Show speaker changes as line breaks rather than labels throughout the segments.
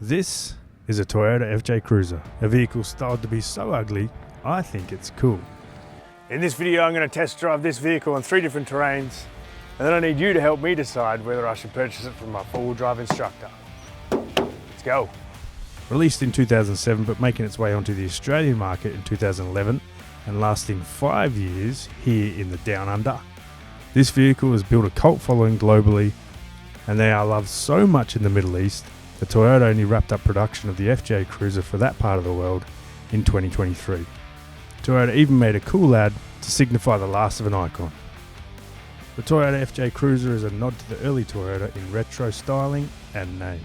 This is a Toyota FJ Cruiser, a vehicle styled to be so ugly, I think it's cool. In this video, I'm going to test drive this vehicle on 3 different terrains, and then I need you to help me decide whether I should purchase it from my four-wheel drive instructor. Let's go. Released in 2007, but making its way onto the Australian market in 2011, and lasting 5 years here in the Down Under. This vehicle has built a cult following globally, and they are loved so much in the Middle East that Toyota only wrapped up production of the FJ Cruiser for that part of the world in 2023. Toyota even made a cool ad to signify the last of an icon. The Toyota FJ Cruiser is a nod to the early Toyota in retro styling and name.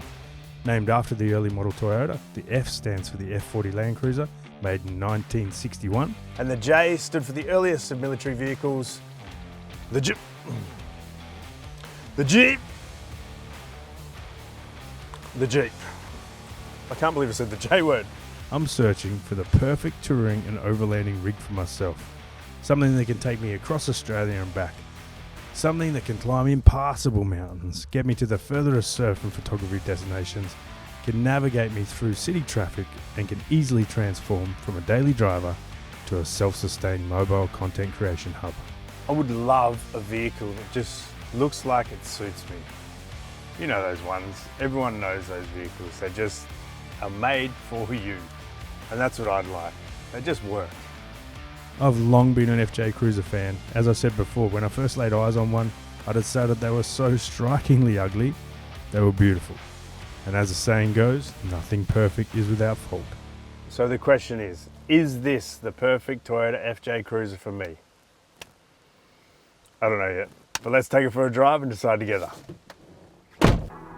Named after the early model Toyota, the F stands for the F40 Land Cruiser, made in 1961. And the J stood for the earliest of military vehicles, the Jeep. The Jeep. The Jeep. I can't believe I said the J word. I'm searching for the perfect touring and overlanding rig for myself. Something that can take me across Australia and back. Something that can climb impassable mountains, get me to the furthest surf and photography destinations, can navigate me through city traffic, and can easily transform from a daily driver to a self-sustained mobile content creation hub. I would love a vehicle that just looks like it suits me. You know those ones, everyone knows those vehicles. They just are made for you. And that's what I'd like. They just work. I've long been an FJ Cruiser fan. As I said before, when I first laid eyes on one, I decided they were so strikingly ugly, they were beautiful. And as the saying goes, nothing perfect is without fault. So the question is this the perfect Toyota FJ Cruiser for me? I don't know yet, but let's take it for a drive and decide together.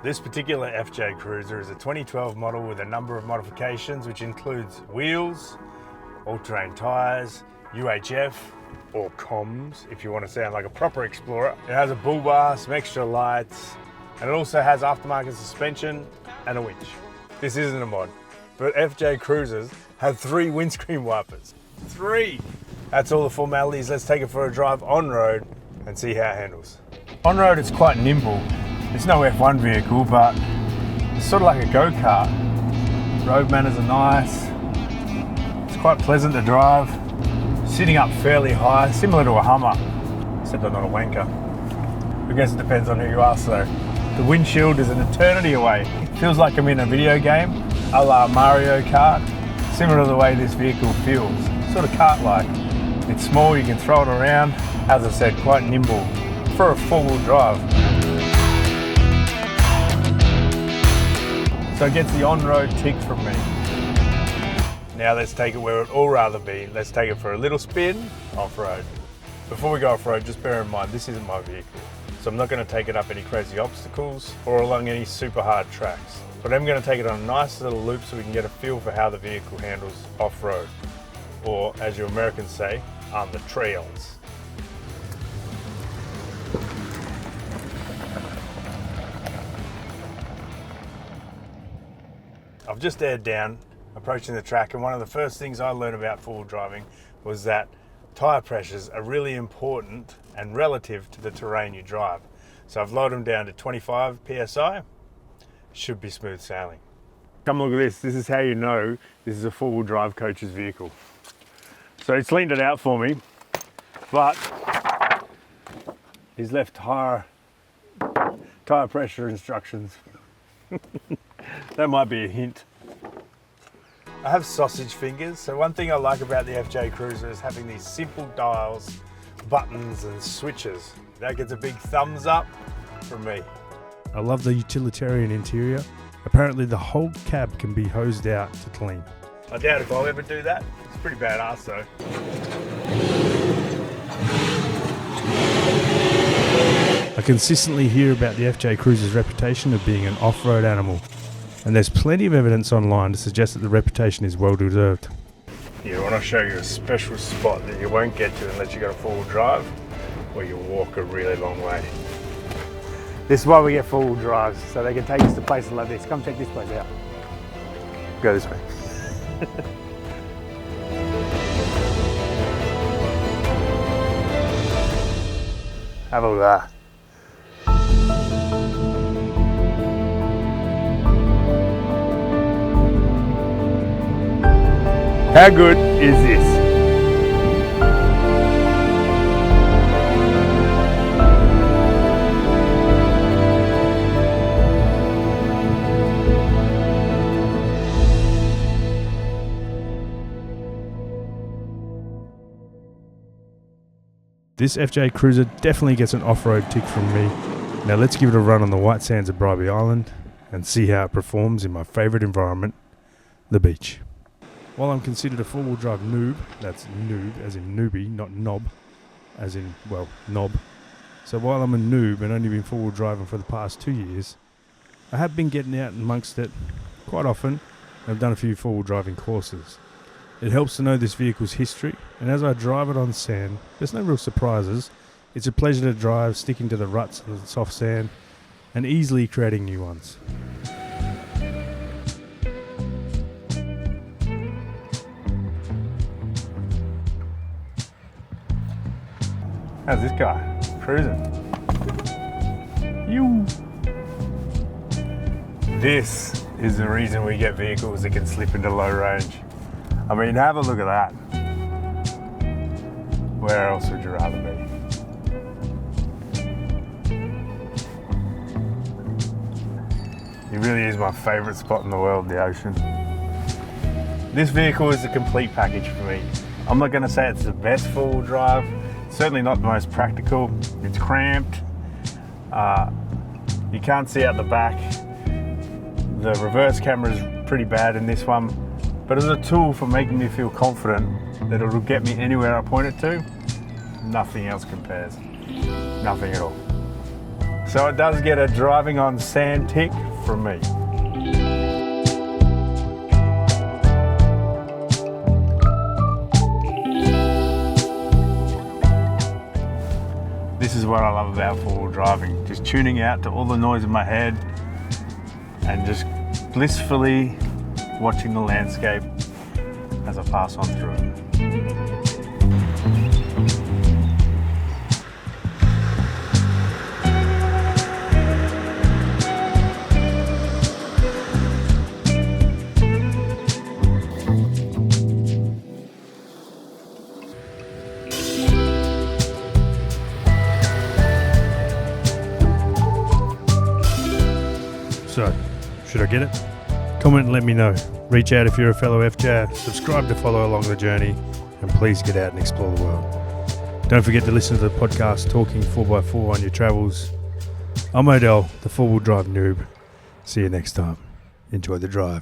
This particular FJ Cruiser is a 2012 model with a number of modifications, which includes wheels, all-terrain tyres, UHF, or comms, if you want to sound like a proper explorer. It has a bull bar, some extra lights, and it also has aftermarket suspension and a winch. This isn't a mod, but FJ Cruisers have 3 windscreen wipers. 3! That's all the formalities. Let's take it for a drive on-road and see how it handles. On-road it's quite nimble. It's no F1 vehicle, but it's sort of like a go-kart. Road manners are nice. It's quite pleasant to drive. Sitting up fairly high, similar to a Hummer, except I'm not a wanker. I guess it depends on who you ask though. The windshield is an eternity away. It feels like I'm in a video game, a la Mario Kart, similar to the way this vehicle feels. Sort of kart-like. It's small, you can throw it around. As I said, quite nimble for a four-wheel drive. So it gets the on-road tick from me. Now let's take it where it'd all rather be. Let's take it for a little spin off-road. Before we go off-road, just bear in mind, this isn't my vehicle. So I'm not going to take it up any crazy obstacles or along any super hard tracks. But I'm going to take it on a nice little loop so we can get a feel for how the vehicle handles off-road. Or, as you Americans say, on the trails. I've just aired down, approaching the track, and one of the first things I learned about four-wheel driving was that tyre pressures are really important and relative to the terrain you drive. So I've lowered them down to 25 PSI, should be smooth sailing. Come look at this, this is how you know this is a four-wheel drive coach's vehicle. So he's cleaned it out for me, but he's left tyre pressure instructions. That might be a hint. I have sausage fingers, so one thing I like about the FJ Cruiser is having these simple dials, buttons and switches. That gets a big thumbs up from me. I love the utilitarian interior. Apparently the whole cab can be hosed out to clean. I doubt if I'll ever do that. It's pretty badass though. I consistently hear about the FJ Cruiser's reputation of being an off-road animal, and there's plenty of evidence online to suggest that the reputation is well deserved. Here, I want to show you a special spot that you won't get to unless you got a four-wheel drive, where you walk a really long way. This is why we get four-wheel drives, so they can take us to places like this. Come check this place out. Go this way. Have a look at that. How good is this? This FJ Cruiser definitely gets an off-road tick from me. Now let's give it a run on the white sands of Bribie Island and see how it performs in my favourite environment, the beach. While I'm considered a four-wheel drive noob, that's noob as in newbie, not knob, as in, well, knob. So while I'm a noob and only been four-wheel driving for the past 2 years, I have been getting out amongst it quite often. I've done a few four-wheel driving courses. It helps to know this vehicle's history, and as I drive it on sand, there's no real surprises. It's a pleasure to drive, sticking to the ruts and the soft sand, and easily creating new ones. How's this guy? Cruising. You. This is the reason we get vehicles that can slip into low range. I mean, have a look at that. Where else would you rather be? It really is my favourite spot in the world, the ocean. This vehicle is a complete package for me. I'm not going to say it's the best four-wheel drive. It's certainly not the most practical. It's cramped. You can't see out the back. The reverse camera is pretty bad in this one. But as a tool for making me feel confident that it'll get me anywhere I point it to, nothing else compares. Nothing at all. So it does get a driving on sand tick from me. This is what I love about four-wheel driving. Just tuning out to all the noise in my head and just blissfully watching the landscape as I pass on through it. So, should I get it? Comment and let me know. Reach out if you're a fellow FJ, subscribe to follow along the journey, and please get out and explore the world. Don't forget to listen to the podcast Talking 4x4 on your travels. I'm Odell, the four-wheel drive noob. See you next time. Enjoy the drive.